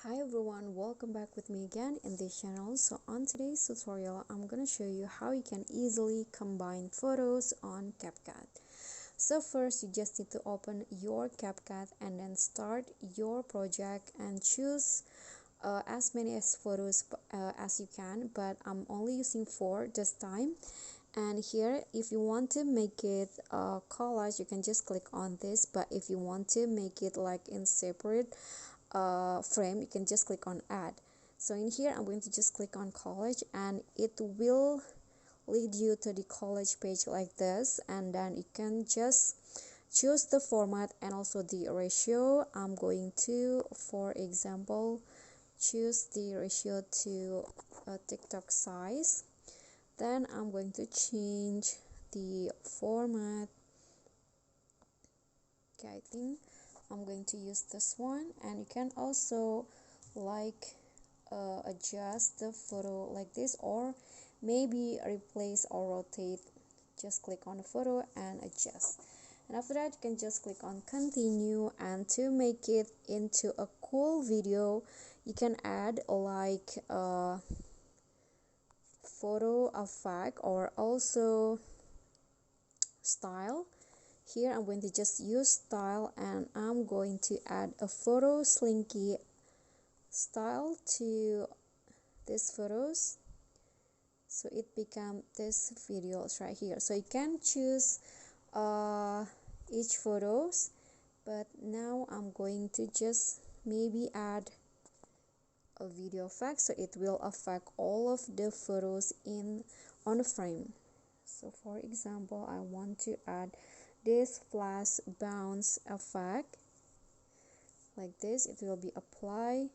Hi everyone, welcome back with me again in this channel. So on today's tutorial, I'm gonna show you how you can easily combine photos on CapCut. So first, you just need to open your CapCut and then start your project and choose as many as photos as you can, but I'm only using 4 this time. And here, if you want to make it a collage, you can just click on this, but if you want to make it like in separate frame, you can just click on add. So in here, I'm going to just click on collage and it will lead you to the collage page like this, and then you can just choose the format and also the ratio. I'm going to, for example, choose the ratio to TikTok size. Then I'm going to change the format. Okay, I think I'm going to use this one, and you can also like adjust the photo like this, or maybe replace or rotate. Just click on the photo and adjust, and after that you can just click on continue. And to make it into a cool video, you can add like a photo effect or also style. Here I'm going to just use style, and I'm going to add a photo slinky style to these photos, so it become this videos right here. So you can choose each photos, but now I'm going to just maybe add a video effect, so it will affect all of the photos in on the frame. So for example, I want to add this flash bounce effect like this. It will be apply,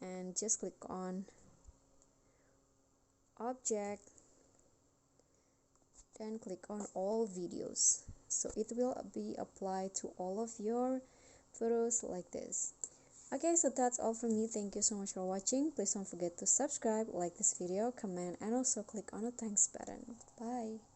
and just click on object, then click on all videos, so it will be applied to all of your photos like this. Okay, so that's all from me. Thank you so much for watching. Please don't forget to subscribe, like this video, comment, and also click on the thanks button. Bye.